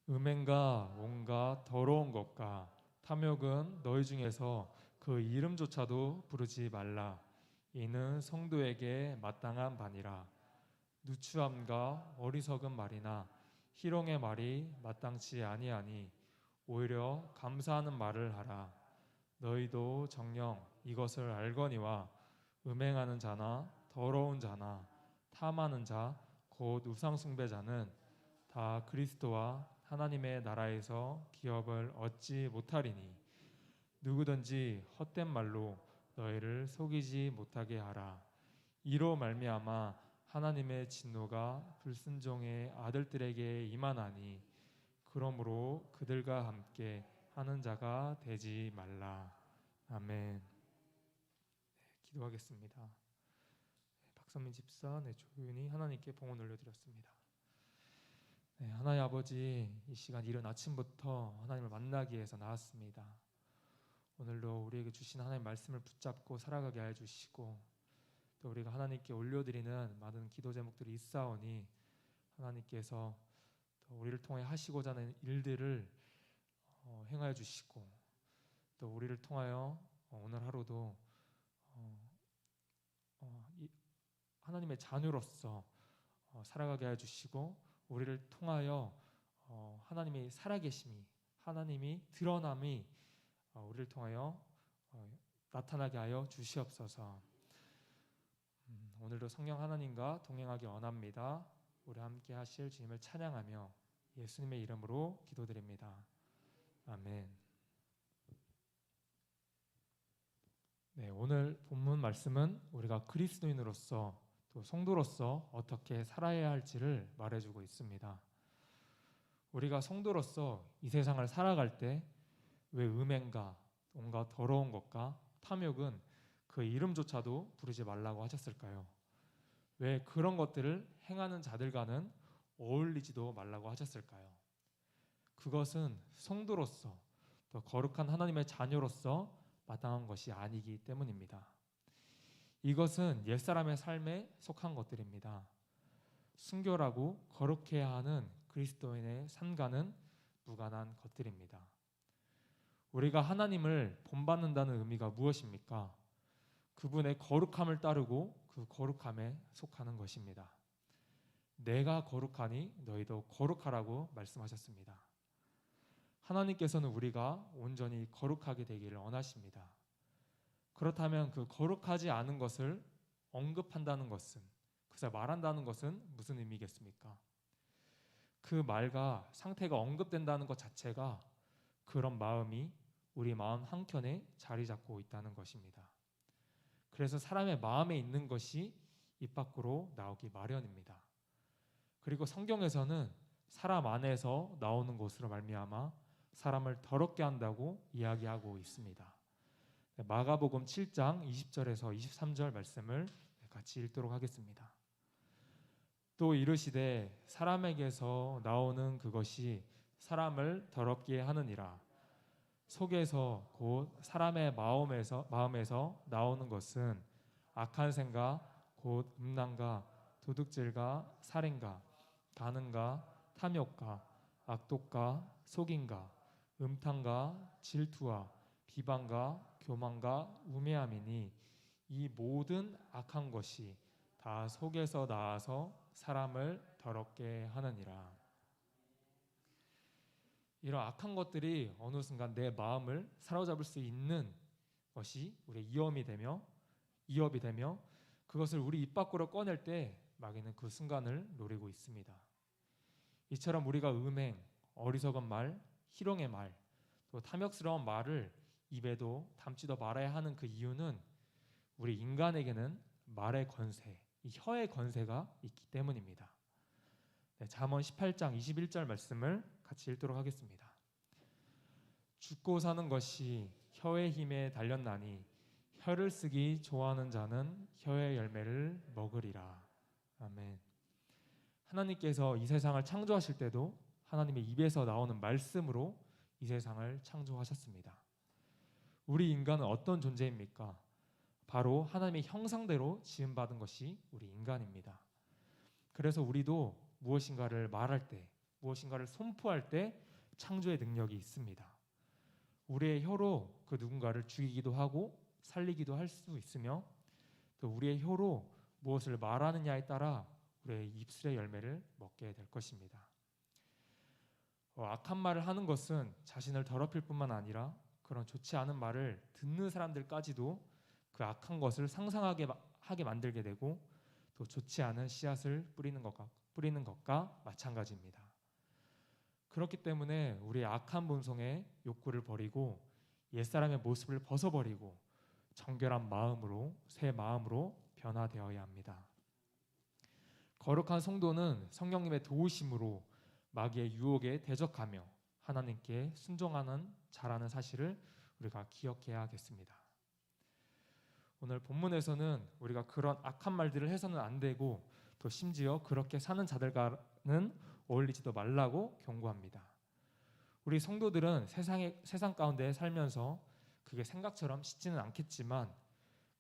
음행과 온갖 더러운 것과 탐욕은 너희 중에서 그 이름조차도 부르지 말라. 이는 성도에게 마땅한 바니라. 누추함과 어리석은 말이나 희롱의 말이 마땅치 아니하니 오히려 감사하는 말을 하라. 너희도 정녕 이것을 알거니와 음행하는 자나 더러운 자나 탐하는 자 곧 우상숭배자는 다 그리스도와 하나님의 나라에서 기업을 얻지 못하리니 누구든지 헛된 말로 너희를 속이지 못하게 하라. 이로 말미암아 하나님의 진노가 불순종의 아들들에게 임하나니 그러므로 그들과 함께 하는 자가 되지 말라. 아멘. 기도하겠습니다. 박선민 집사, 조윤이 하나님께 봉헌 올려드렸습니다. 하나님 아버지, 이 시간 이른 아침부터 하나님을 만나기 위해서 나왔습니다. 오늘도 우리에게 주신 하나님 말씀을 붙잡고 살아가게 하여 주시고, 또 우리가 하나님께 올려드리는 많은 기도 제목들이 있사오니 하나님께서 또 우리를 통해 하시고자 하는 일들을 행하여 주시고, 또 우리를 통하여 오늘 하루도 하나님의 자녀로서 살아가게 하여 주시고, 우리를 통하여 하나님의 살아계심이, 하나님이 드러남이 우리를 통하여 나타나게 하여 주시옵소서. 오늘도 성령 하나님과 동행하기 원합니다. 우리 함께 하실 주님을 찬양하며 예수님의 이름으로 기도드립니다. 아멘. 오늘 본문 말씀은 우리가 그리스도인으로서 또 성도로서 어떻게 살아야 할지를 말해주고 있습니다. 우리가 성도로서 이 세상을 살아갈 때 왜 음행과 온갖 더러운 것과 탐욕은 그 이름조차도 부르지 말라고 하셨을까요? 왜 그런 것들을 행하는 자들과는 어울리지도 말라고 하셨을까요? 그것은 성도로서 또 거룩한 하나님의 자녀로서 마땅한 것이 아니기 때문입니다. 이것은 옛사람의 삶에 속한 것들입니다. 순결하고 거룩해야 하는 그리스도인의 삶과는 무관한 것들입니다. 우리가 하나님을 본받는다는 의미가 무엇입니까? 그분의 거룩함을 따르고 그 거룩함에 속하는 것입니다. 내가 거룩하니 너희도 거룩하라고 말씀하셨습니다. 하나님께서는 우리가 온전히 거룩하게 되기를 원하십니다. 그렇다면 그 거룩하지 않은 것을 언급한다는 것은, 그래서 말한다는 것은 무슨 의미겠습니까? 그 말과 상태가 언급된다는 것 자체가 그런 마음이 우리 마음 한켠에 자리 잡고 있다는 것입니다. 그래서 사람의 마음에 있는 것이 입 밖으로 나오기 마련입니다. 그리고 성경에서는 사람 안에서 나오는 것으로 말미암아 사람을 더럽게 한다고 이야기하고 있습니다. 마가복음 7장 20절에서 23절 말씀을 같이 읽도록 하겠습니다. 또 이르시되 사람에게서 나오는 그것이 사람을 더럽게 하느니라. 속에서 곧 사람의 마음에서 나오는 것은 악한 생각 곧 음란과 도둑질과 살인과 간음과 탐욕과 악독과 속임과 음탕과 질투와 비방과 교만과 우매함이니 이 모든 악한 것이 다 속에서 나와서 사람을 더럽게 하느니라. 이런 악한 것들이 어느 순간 내 마음을 사로잡을 수 있는 것이 우리의 이업이 되며 그것을 우리 입 밖으로 꺼낼 때 마귀는 그 순간을 노리고 있습니다. 이처럼 우리가 음행, 어리석은 말, 희롱의 말, 또 탐욕스러운 말을 입에도 담지도 말아야 하는 그 이유는 우리 인간에게는 말의 권세, 이 혀의 권세가 있기 때문입니다. 잠언 18장 21절 말씀을 같이 읽도록 하겠습니다. 죽고 사는 것이 혀의 힘에 달렸나니 혀를 쓰기 좋아하는 자는 혀의 열매를 먹으리라. 아멘. 하나님께서 이 세상을 창조하실 때도 하나님의 입에서 나오는 말씀으로 이 세상을 창조하셨습니다. 우리 인간은 어떤 존재입니까? 바로 하나님의 형상대로 지음받은 것이 우리 인간입니다. 그래서 우리도 무엇인가를 말할 때, 무엇인가를 선포할 때 창조의 능력이 있습니다. 우리의 혀로 그 누군가를 죽이기도 하고 살리기도 할 수 있으며, 또 우리의 혀로 무엇을 말하느냐에 따라 우리의 입술의 열매를 먹게 될 것입니다. 악한 말을 하는 것은 자신을 더럽힐 뿐만 아니라 그런 좋지 않은 말을 듣는 사람들까지도 그 악한 것을 상상하게 하게 만들게 되고, 또 좋지 않은 씨앗을 뿌리는 것과 마찬가지입니다. 그렇기 때문에 우리의 악한 본성의 욕구를 버리고 옛사람의 모습을 벗어버리고 정결한 마음으로, 새 마음으로 변화되어야 합니다. 거룩한 성도는 성령님의 도우심으로 마귀의 유혹에 대적하며 하나님께 순종하는 자라는 사실을 우리가 기억해야겠습니다. 오늘 본문에서는 우리가 그런 악한 말들을 해서는 안 되고, 또 심지어 그렇게 사는 자들과는 어울리지도 말라고 경고합니다. 우리 성도들은 세상 가운데 살면서 그게 생각처럼 쉽지는 않겠지만,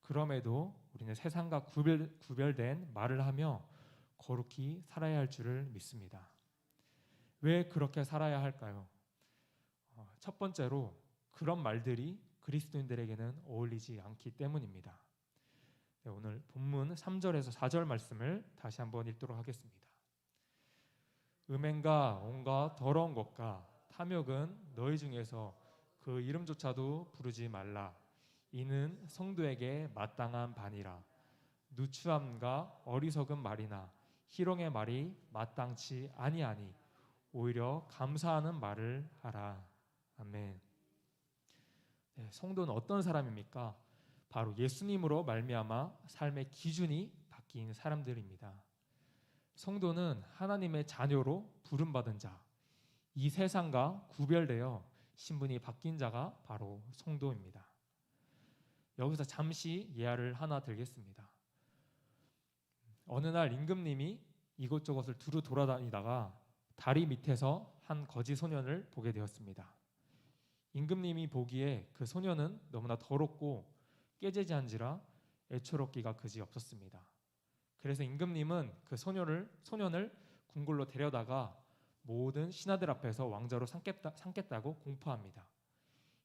그럼에도 우리는 세상과 구별된 말을 하며 거룩히 살아야 할 줄을 믿습니다. 왜 그렇게 살아야 할까요? 첫 번째로 그런 말들이 그리스도인들에게는 어울리지 않기 때문입니다. 네, 오늘 본문 3절에서 4절 말씀을 다시 한번 읽도록 하겠습니다. 음행과 온갖 더러운 것과 탐욕은 너희 중에서 그 이름조차도 부르지 말라. 이는 성도에게 마땅한 바니라. 누추함과 어리석은 말이나 희롱의 말이 마땅치 아니하니 오히려 감사하는 말을 하라. 아멘. 네, 성도는 어떤 사람입니까? 바로 예수님으로 말미암아 삶의 기준이 바뀐 사람들입니다. 성도는 하나님의 자녀로 부름받은 자, 이 세상과 구별되어 신분이 바뀐 자가 바로 성도입니다. 여기서 잠시 예화를 하나 들겠습니다. 어느 날 임금님이 이곳저곳을 두루 돌아다니다가 다리 밑에서 한 거지 소년을 보게 되었습니다. 임금님이 보기에 그 소년은 너무나 더럽고 깨재재한지라 애처롭기가 그지 없었습니다. 그래서 임금님은 그 소년을 궁궐로 데려다가 모든 신하들 앞에서 왕자로 삼겠다고 공포합니다.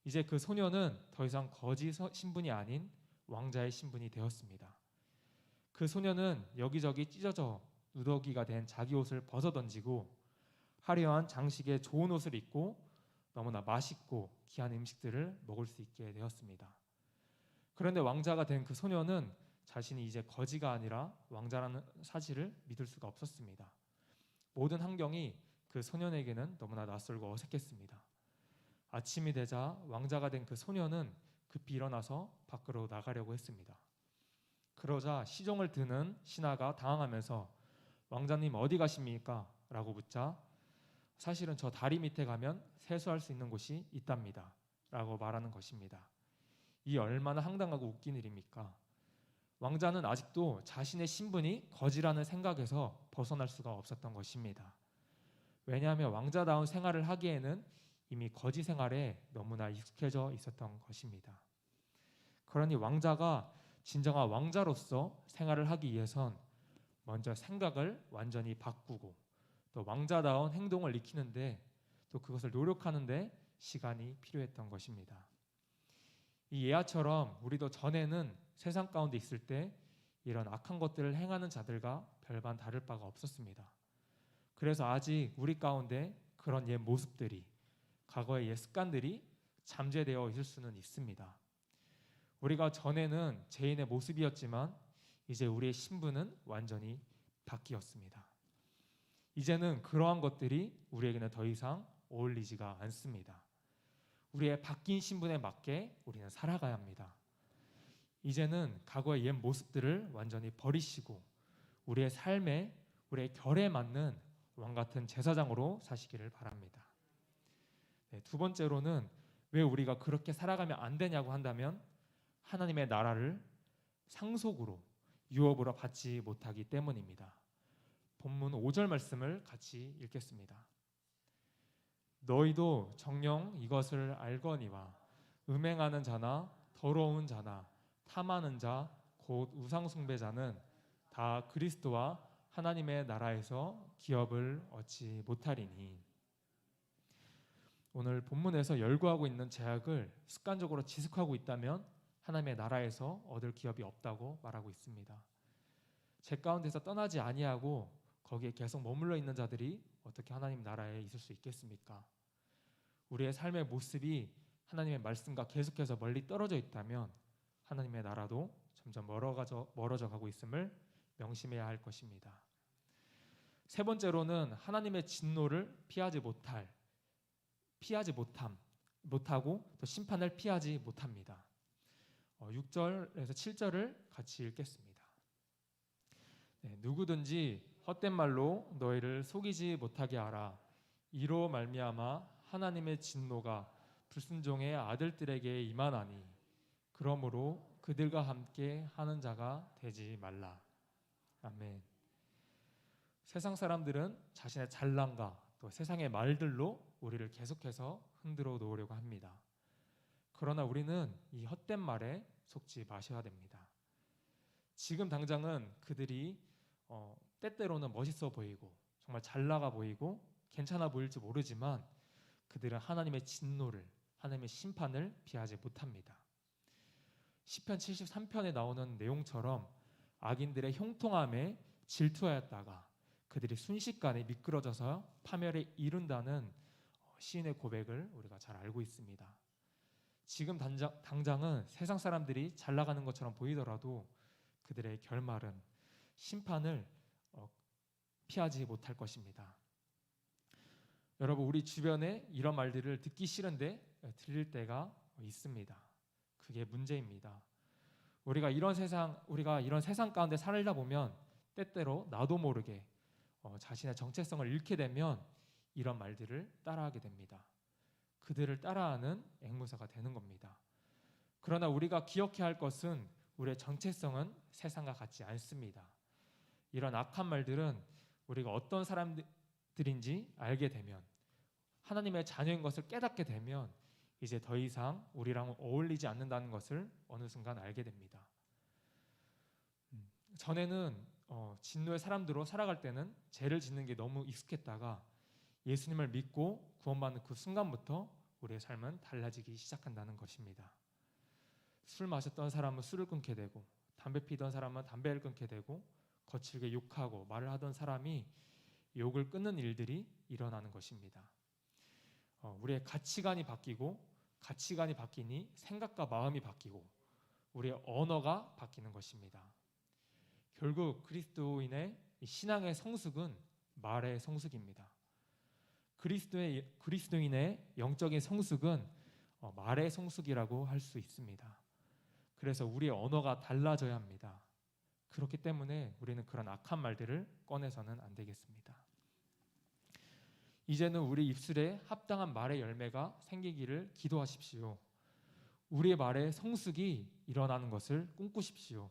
이제 그 소년은 더 이상 거지 신분이 아닌 왕자의 신분이 되었습니다. 그 소년은 여기저기 찢어져 누더기가 된 자기 옷을 벗어던지고 화려한 장식의 좋은 옷을 입고 너무나 맛있고 귀한 음식들을 먹을 수 있게 되었습니다. 그런데 왕자가 된 그 소년은 자신이 이제 거지가 아니라 왕자라는 사실을 믿을 수가 없었습니다. 모든 환경이 그 소년에게는 너무나 낯설고 어색했습니다. 아침이 되자 왕자가 된 그 소년은 급히 일어나서 밖으로 나가려고 했습니다. 그러자 시종을 드는 신하가 당황하면서 왕자님 어디 가십니까? 라고 묻자 사실은 저 다리 밑에 가면 세수할 수 있는 곳이 있답니다. 라고 말하는 것입니다. 이 얼마나 황당하고 웃긴 일입니까? 왕자는 아직도 자신의 신분이 거지라는 생각에서 벗어날 수가 없었던 것입니다. 왜냐하면 왕자다운 생활을 하기에는 이미 거지 생활에 너무나 익숙해져 있었던 것입니다. 그러니 왕자가 진정한 왕자로서 생활을 하기 위해선 먼저 생각을 완전히 바꾸고 또 왕자다운 행동을 익히는데 또 그것을 노력하는데 시간이 필요했던 것입니다. 이 예화처럼 우리도 전에는 세상 가운데 있을 때 이런 악한 것들을 행하는 자들과 별반 다를 바가 없었습니다. 그래서 아직 우리 가운데 그런 옛 모습들이, 과거의 옛 습관들이 잠재되어 있을 수는 있습니다. 우리가 전에는 죄인의 모습이었지만 이제 우리의 신분은 완전히 바뀌었습니다. 이제는 그러한 것들이 우리에게는 더 이상 어울리지가 않습니다. 우리의 바뀐 신분에 맞게 우리는 살아가야 합니다. 이제는 과거의 옛 모습들을 완전히 버리시고 우리의 삶에, 우리의 결에 맞는 왕같은 제사장으로 사시기를 바랍니다. 네, 두 번째로는 왜 우리가 그렇게 살아가면 안 되냐고 한다면 하나님의 나라를 상속으로, 유업으로 받지 못하기 때문입니다. 본문 5절 말씀을 같이 읽겠습니다. 너희도 정녕 이것을 알거니와 음행하는 자나 더러운 자나 탐하는 자 곧 우상 숭배자는 다 그리스도와 하나님의 나라에서 기업을 얻지 못하리니. 오늘 본문에서 열거하고 있는 제약을 습관적으로 지속하고 있다면 하나님의 나라에서 얻을 기업이 없다고 말하고 있습니다. 제 가운데서 떠나지 아니하고 거기에 계속 머물러 있는 자들이 어떻게 하나님 나라에 있을 수 있겠습니까? 우리의 삶의 모습이 하나님의 말씀과 계속해서 멀리 떨어져 있다면 하나님의 나라도 점점 멀어져 가고 있음을 명심해야 할 것입니다. 세 번째로는 하나님의 진노를 피하지 못하고 또 심판을 피하지 못합니다. 6절에서 7절을 같이 읽겠습니다. 누구든지 헛된 말로 너희를 속이지 못하게 하라. 이로 말미암아 하나님의 진노가 불순종의 아들들에게 임하나니 그러므로 그들과 함께 하는 자가 되지 말라. 아멘. 세상 사람들은 자신의 잘난과 또 세상의 말들로 우리를 계속해서 흔들어 놓으려고 합니다. 그러나 우리는 이 헛된 말에 속지 마셔야 됩니다. 지금 당장은 그들이 때때로는 멋있어 보이고 정말 잘 나가 보이고 괜찮아 보일지 모르지만 그들은 하나님의 진노를, 하나님의 심판을 피하지 못합니다. 시편 73편에 나오는 내용처럼 악인들의 형통함에 질투하였다가 그들이 순식간에 미끄러져서 파멸에 이른다는 시인의 고백을 우리가 잘 알고 있습니다. 지금 당장은 세상 사람들이 잘 나가는 것처럼 보이더라도 그들의 결말은 심판을 피하지 못할 것입니다. 여러분, 우리 주변에 이런 말들을 듣기 싫은데 들릴 때가 있습니다. 그게 문제입니다. 우리가 이런 세상 가운데 살다 보면 때때로 나도 모르게 자신의 정체성을 잃게 되면 이런 말들을 따라하게 됩니다. 그들을 따라하는 앵무새가 되는 겁니다. 그러나 우리가 기억해야 할 것은 우리의 정체성은 세상과 같지 않습니다. 이런 악한 말들은 우리가 어떤 사람들인지 알게 되면, 하나님의 자녀인 것을 깨닫게 되면 이제 더 이상 우리랑 어울리지 않는다는 것을 어느 순간 알게 됩니다. 전에는 진노의 사람들로 살아갈 때는 죄를 짓는 게 너무 익숙했다가 예수님을 믿고 구원받는 그 순간부터 우리의 삶은 달라지기 시작한다는 것입니다. 술 마셨던 사람은 술을 끊게 되고, 담배 피던 사람은 담배를 끊게 되고, 거칠게 욕하고 말을 하던 사람이 욕을 끊는 일들이 일어나는 것입니다. 우리의 가치관이 바뀌고, 가치관이 바뀌니 생각과 마음이 바뀌고 우리의 언어가 바뀌는 것입니다. 결국 그리스도인의 신앙의 성숙은 말의 성숙입니다. 그리스도인의 영적인 성숙은 말의 성숙이라고 할 수 있습니다. 그래서 우리의 언어가 달라져야 합니다. 그렇기 때문에 우리는 그런 악한 말들을 꺼내서는 안 되겠습니다. 이제는 우리 입술에 합당한 말의 열매가 생기기를 기도하십시오. 우리의 말의 성숙이 일어나는 것을 꿈꾸십시오.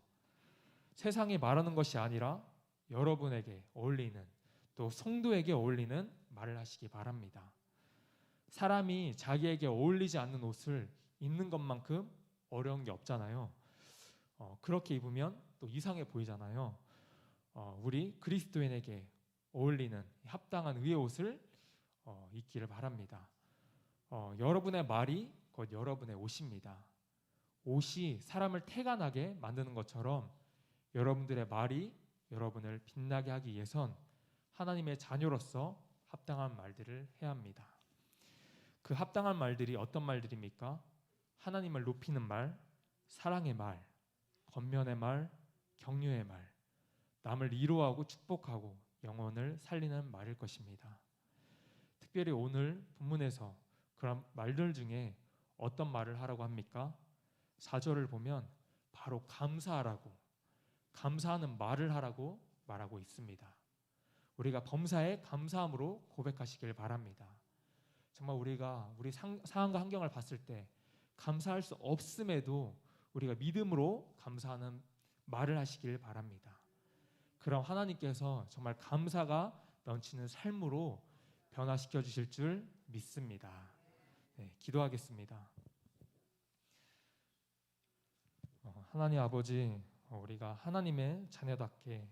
세상에 말하는 것이 아니라 여러분에게 어울리는, 또 성도에게 어울리는 말을 하시기 바랍니다. 사람이 자기에게 어울리지 않는 옷을 입는 것만큼 어려운 게 없잖아요. 그렇게 입으면 또 이상해 보이잖아요. 우리 그리스도인에게 어울리는 합당한 의의 옷을 입기를 바랍니다. 여러분의 말이 곧 여러분의 옷입니다. 옷이 사람을 태간하게 만드는 것처럼 여러분들의 말이 여러분을 빛나게 하기 위해선 하나님의 자녀로서 합당한 말들을 해야 합니다. 그 합당한 말들이 어떤 말들입니까? 하나님을 높이는 말, 사랑의 말, 권면의 말, 격려의 말, 남을 위로하고 축복하고 영혼을 살리는 말일 것입니다. 특별히 오늘 본문에서 그런 말들 중에 어떤 말을 하라고 합니까? 4절을 보면 바로 감사하라고, 감사하는 말을 하라고 말하고 있습니다. 우리가 범사에 감사함으로 고백하시길 바랍니다. 정말 우리가 우리 상황과 환경을 봤을 때 감사할 수 없음에도 우리가 믿음으로 감사하는 말을 하시길 바랍니다. 그럼 하나님께서 정말 감사가 넘치는 삶으로 변화시켜 주실 줄 믿습니다. 기도하겠습니다. 하나님 아버지, 우리가 하나님의 자녀답게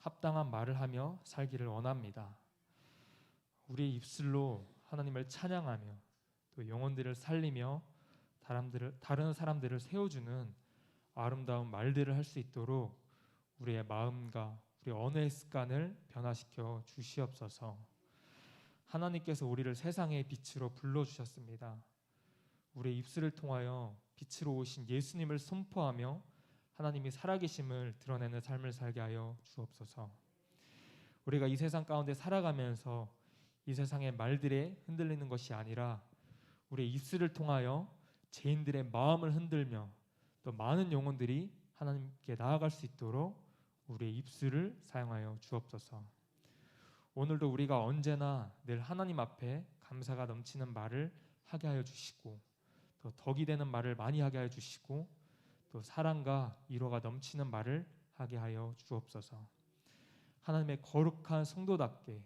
합당한 말을 하며 살기를 원합니다. 우리의 입술로 하나님을 찬양하며 또 영혼들을 살리며 다른 사람들을 세워주는 아름다운 말들을 할 수 있도록 우리의 마음과 우리 언어의 습관을 변화시켜 주시옵소서. 하나님께서 우리를 세상의 빛으로 불러주셨습니다. 우리의 입술을 통하여 빛으로 오신 예수님을 선포하며 하나님이 살아계심을 드러내는 삶을 살게 하여 주옵소서. 우리가 이 세상 가운데 살아가면서 이 세상의 말들에 흔들리는 것이 아니라 우리의 입술을 통하여 죄인들의 마음을 흔들며 또 많은 영혼들이 하나님께 나아갈 수 있도록 우리의 입술을 사용하여 주옵소서. 오늘도 우리가 언제나 늘 하나님 앞에 감사가 넘치는 말을 하게 하여 주시고 또 덕이 되는 말을 많이 하게 하여 주시고 또 사랑과 위로가 넘치는 말을 하게 하여 주옵소서. 하나님의 거룩한 성도답게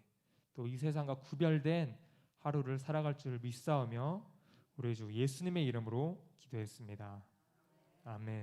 또 이 세상과 구별된 하루를 살아갈 줄 믿사오며 우리 주 예수님의 이름으로 기도했습니다. 아멘.